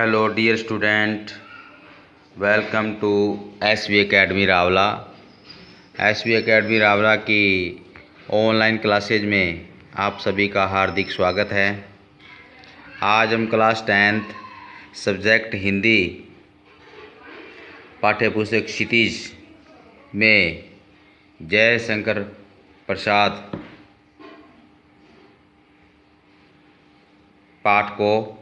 Hello dear student, welcome to SV academy Rawla. SV academy Rawla की online classes में आप सभी का हार्दिक स्वागत है। आज हम क्लास 10th सब्जेक्ट हिंदी पाठ्यपुस्तक क्षितिज में जयशंकर प्रसाद पाठ को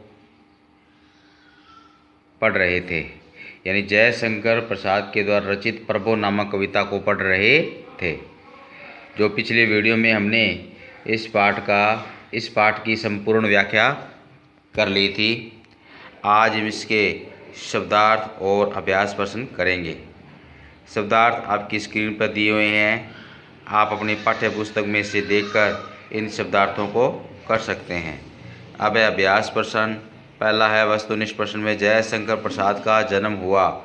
पढ़ रहे थे, यानी जयशंकर प्रसाद के द्वारा रचित प्रभो नामक कविता को पढ़ रहे थे। जो पिछले वीडियो में हमने इस पाठ की संपूर्ण व्याख्या कर ली थी। आज हम इसके शब्दार्थ और अभ्यास प्रश्न करेंगे। शब्दार्थ आपकी स्क्रीन पर दिए हुए हैं, आप अपनी पाठ्य पुस्तक में से देखकर इन शब्दार्थों को कर सकते हैं। अब अभ्यास प्रश्न पहला है, वस्तुनिष्ठ प्रश्न में जयशंकर प्रसाद का जन्म हुआ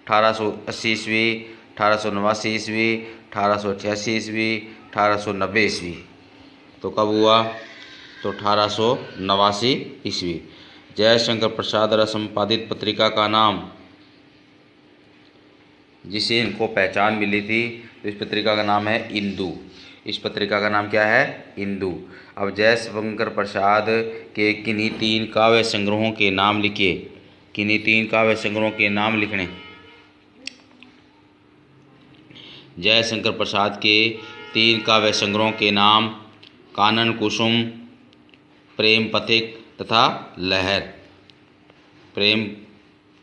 1880 ईस्वी, 1889 ईस्वी, 1888 ईस्वी, 1890 ईस्वी। तो कब हुआ? तो 1889 ईस्वी। जयशंकर प्रसाद द्वारा संपादित पत्रिका का नाम, जिसे इनको पहचान मिली थी, तो इस पत्रिका का नाम है इंदु। इस पत्रिका का नाम क्या है? इंदु। अब जयशंकर प्रसाद के किन्हीं 3 काव्य संग्रहों के नाम लिखिए। किन्हीं 3 काव्य संग्रहों के नाम लिखने। जयशंकर प्रसाद के 3 काव्य संग्रहों के नाम कानन कुसुम, प्रेम पथिक तथा लहर।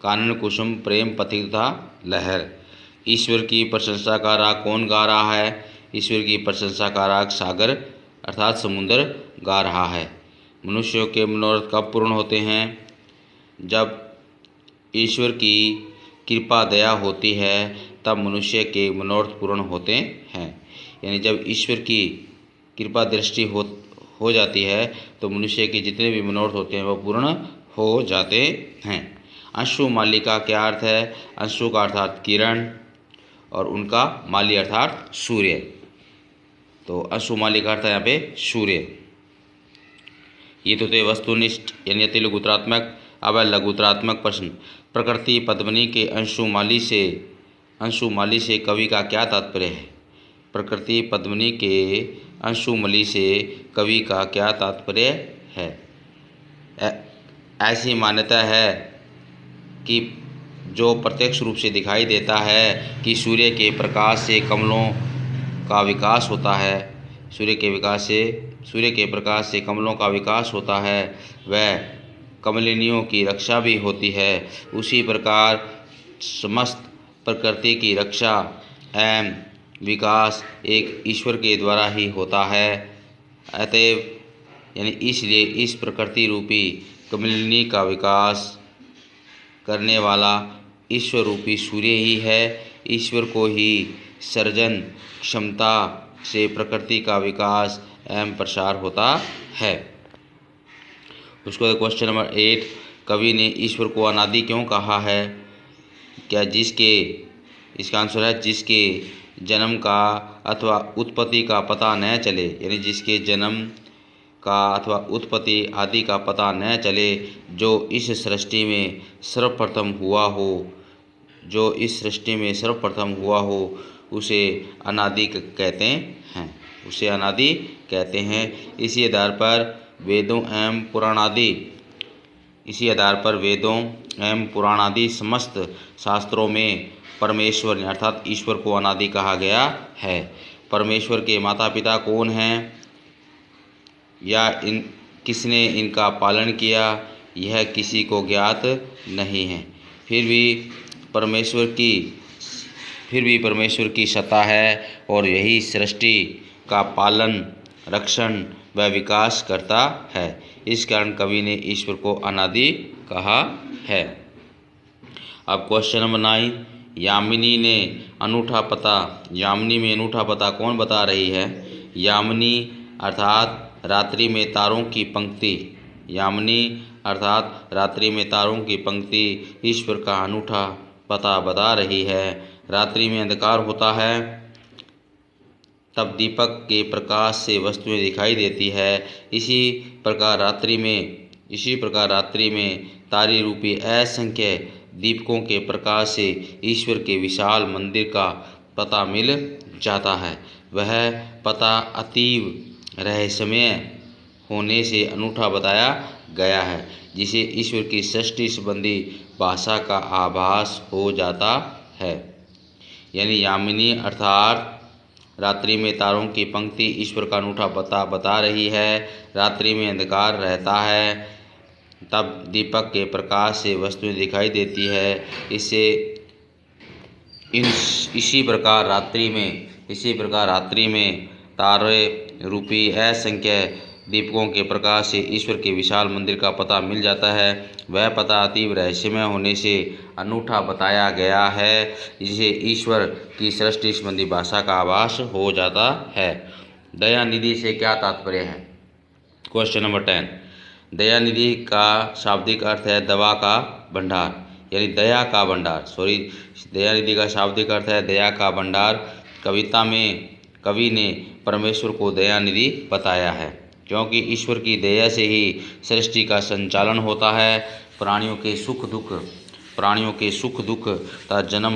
कानन कुसुम, प्रेम पथिक तथा लहर। ईश्वर की प्रशंसा का राग कौन गा रहा है? ईश्वर की प्रशंसा का राग सागर अर्थात समुद्र गा रहा है। मनुष्यों के मनोरथ कब पूर्ण होते हैं? जब ईश्वर की कृपा दया होती है तब मनुष्य के मनोरथ पूर्ण होते हैं। यानी जब ईश्वर की कृपा दृष्टि हो जाती है तो मनुष्य के जितने भी मनोरथ होते हैं वो पूर्ण हो जाते हैं। अंशु माली का क्या अर्थ है? अंशु का अर्थात किरण और उनका माली अर्थात सूर्य। तो अंशुमाली का अर्थ है यहाँ पे सूर्य। ये तो थे वस्तुनिष्ठ यानी अति लघुतरात्मक। अब लघुतरात्मक प्रश्न, प्रकृति पद्मिनी के अंशुमाली से कवि का क्या तात्पर्य है? प्रकृति पद्मिनी के अंशुमली से कवि का क्या तात्पर्य है? ऐसी मान्यता है कि जो प्रत्यक्ष रूप से दिखाई देता है कि सूर्य के प्रकाश से कमलों का विकास होता है, सूर्य के प्रकाश से कमलों का विकास होता है, वह कमलिनियों की रक्षा भी होती है। उसी प्रकार समस्त प्रकृति की रक्षा एवं विकास एक ईश्वर के द्वारा ही होता है। अतएव यानी इसलिए इस प्रकृति रूपी कमलिनी का विकास करने वाला ईश्वर रूपी सूर्य ही है। ईश्वर को ही सर्जन क्षमता से प्रकृति का विकास एवं प्रसार होता है। उसके बाद क्वेश्चन नंबर 8, कवि ने ईश्वर को अनादि क्यों कहा है? क्या इसका आंसर है जिसके जन्म का अथवा उत्पत्ति का पता न चले, यानी जिसके जन्म का अथवा उत्पत्ति आदि का पता न चले, जो इस सृष्टि में सर्वप्रथम हुआ हो, उसे अनादि कहते हैं। इसी आधार पर वेदों एवं पुराणादि समस्त शास्त्रों में परमेश्वर अर्थात ईश्वर को अनादि कहा गया है। परमेश्वर के माता पिता कौन हैं या किसने इनका पालन किया, यह किसी को ज्ञात नहीं है। फिर भी परमेश्वर की सत्ता है और यही सृष्टि का पालन, रक्षण व विकास करता है। इस कारण कवि ने ईश्वर को अनादि कहा है। अब क्वेश्चन नंबर 9, यामिनी में अनूठा पता कौन बता रही है? यामिनी अर्थात रात्रि में तारों की पंक्ति ईश्वर का अनूठा पता बता रही है। रात्रि में अंधकार होता है, तब दीपक के प्रकाश से वस्तुएं दिखाई देती है। इसी प्रकार रात्रि में इसी प्रकार रात्रि में तारे रूपी असंख्य दीपकों के प्रकाश से ईश्वर के विशाल मंदिर का पता मिल जाता है। वह पता अतीव रहस्यमय होने से अनूठा बताया गया है, जिसे ईश्वर की सृष्टि संबंधी भाषा का आभास हो जाता है। यानी यामिनी अर्थात रात्रि में तारों की पंक्ति ईश्वर का अनूठा पता बता रही है। रात्रि में अंधकार रहता है, तब दीपक के प्रकाश से वस्तुएं दिखाई देती है। इसी प्रकार रात्रि में तारे रूपी असंख्य दीपकों के प्रकाश से ईश्वर के विशाल मंदिर का पता मिल जाता है। वह पता अतीव रहस्यमय होने से अनूठा बताया गया है, जिसे ईश्वर की सृष्टि संबंधी भाषा का आभास हो जाता है। दयानिधि से क्या तात्पर्य है? Question number 10। दयानिधि का शाब्दिक अर्थ है दवा का भंडार, यानी दया का भंडार। दयानिधि का शाब्दिक अर्थ है दया का भंडार। कविता में कवि ने परमेश्वर को दयानिधि बताया है, क्योंकि ईश्वर की दया से ही सृष्टि का संचालन होता है। प्राणियों के सुख दुख तथा जन्म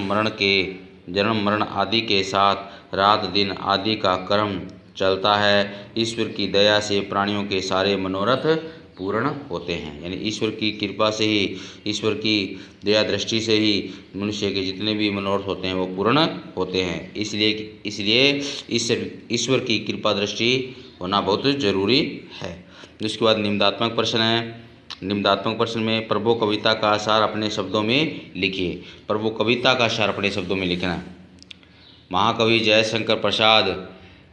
मरण आदि के साथ रात दिन आदि का क्रम चलता है। ईश्वर की दया से प्राणियों के सारे मनोरथ पूर्ण होते हैं, यानी ईश्वर की कृपा से ही, ईश्वर की दया दृष्टि से ही मनुष्य के जितने भी मनोरथ होते हैं वो पूर्ण होते हैं। इसलिए ईश्वर की कृपा दृष्टि होना बहुत जरूरी है। उसके बाद निम्नात्मक प्रश्न है। निम्नात्मक प्रश्न में प्रभु कविता का सार अपने शब्दों में लिखिए। प्रभु कविता का सार अपने शब्दों में लिखना। महाकवि जयशंकर प्रसाद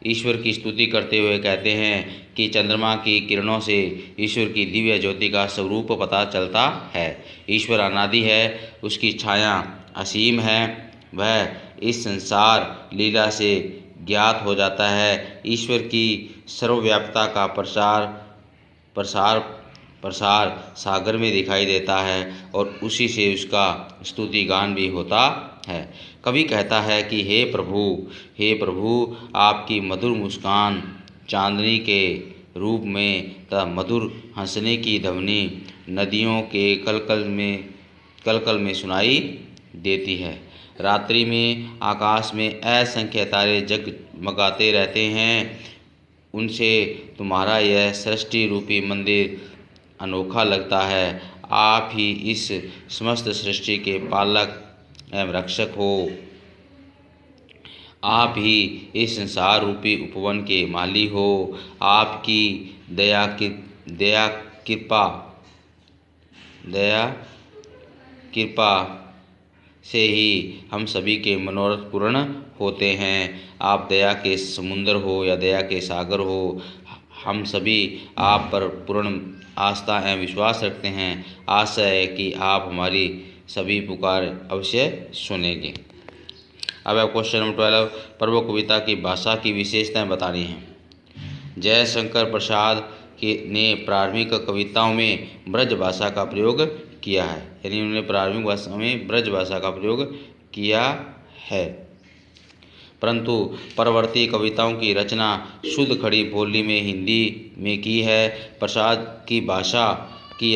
ईश्वर की स्तुति करते हुए कहते हैं कि चंद्रमा की किरणों से ईश्वर की दिव्य ज्योति का स्वरूप पता चलता है। ईश्वर अनादि है, उसकी छाया असीम है, वह इस संसार लीला से ज्ञात हो जाता है। ईश्वर की सर्वव्यापकता का प्रसार सागर में दिखाई देता है और उसी से उसका स्तुति गान भी होता है। कवि कहता है कि हे प्रभु, आपकी मधुर मुस्कान चांदनी के रूप में तथा मधुर हंसने की ध्वनि नदियों के कलकल में सुनाई देती है। रात्रि में आकाश में असंख्य तारे जगमगाते रहते हैं, उनसे तुम्हारा यह सृष्टि रूपी मंदिर अनोखा लगता है। आप ही इस समस्त सृष्टि के पालक एवं रक्षक हो। आप ही इस संसार रूपी उपवन के माली हो। आपकी दया कृपा से ही हम सभी के मनोरथ पूर्ण होते हैं। आप दया के समुद्र हो या दया के सागर हो, हम सभी आप पर पूर्ण आस्था एवं विश्वास रखते हैं। आशा है कि आप हमारी सभी पुकार अवश्य सुनेंगे। अब क्वेश्चन नंबर 12, प्रभु कविता की भाषा की विशेषताएं बतानी हैं। जयशंकर प्रसाद ने प्रारंभिक कविताओं में ब्रज भाषा का प्रयोग किया है, यानी उन्होंने प्रारंभिक भाषा में ब्रज भाषा का प्रयोग किया है, परंतु परवर्ती कविताओं की रचना शुद्ध खड़ी बोली में हिंदी में की है। प्रसाद की भाषा की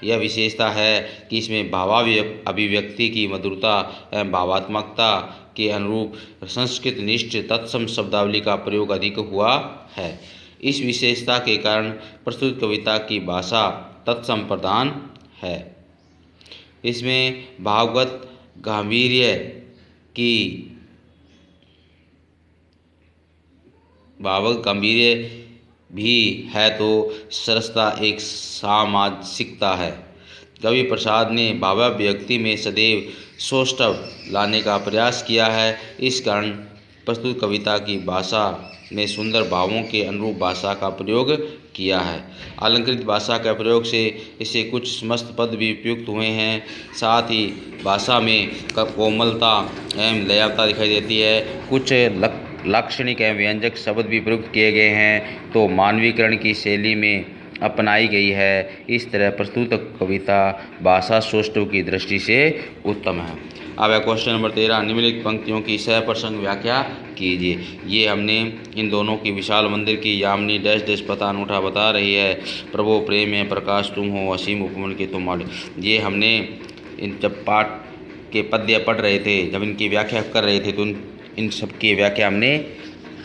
यह विशेषता है कि इसमें अभिव्यक्ति की मधुरता एवं भावात्मकता के अनुरूप संस्कृत निष्ठ तत्सम शब्दावली का प्रयोग अधिक हुआ है। इस विशेषता के कारण प्रस्तुत कविता की भाषा तत्सम प्रधान है। इसमें भावगत गांभीर्य भी है तो सरसता एक सामाजिकता है। कवि प्रसाद ने भावाभिव्यक्ति में सदैव सौष्ठव लाने का प्रयास किया है। इस कारण प्रस्तुत कविता की भाषा में सुंदर भावों के अनुरूप भाषा का प्रयोग किया है। अलंकृत भाषा के प्रयोग से इसे कुछ समस्त पद भी उपयुक्त हुए हैं। साथ ही भाषा में कोमलता एवं लयता दिखाई देती है। कुछ लाक्षणिक एवं व्यंजक शब्द भी प्रयुक्त किए गए हैं तो मानवीकरण की शैली में अपनाई गई है। इस तरह प्रस्तुत कविता भाषा सौष्ठव की दृष्टि से उत्तम है। अब है क्वेश्चन नंबर 13, निम्नलिखित पंक्तियों की सह प्रसंग व्याख्या कीजिए। ये हमने इन दोनों की विशाल मंदिर की यामिनी डैश डैश पता अनूठा बता रही है, प्रभु प्रेम है प्रकाश तुम हो, असीम उपमन के तुम मालिक। ये हमने इन जब पाठ के पद्य पढ़ रहे थे, जब इनकी व्याख्या कर रहे थे, तो इन सब की व्याख्या हमने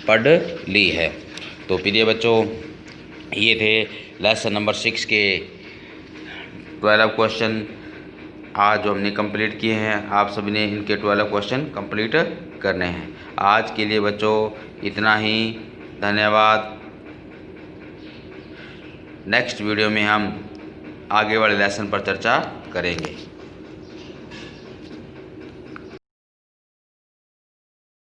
पढ़ ली है। तो प्रिय बच्चों, ये थे लेसन नंबर 6 के 12 क्वेश्चन आज जो हमने कंप्लीट किए हैं। आप सभी ने इनके 12 क्वेश्चन कंप्लीट करने हैं। आज के लिए बच्चों इतना ही, धन्यवाद। नेक्स्ट वीडियो में हम आगे वाले लेसन पर चर्चा करेंगे।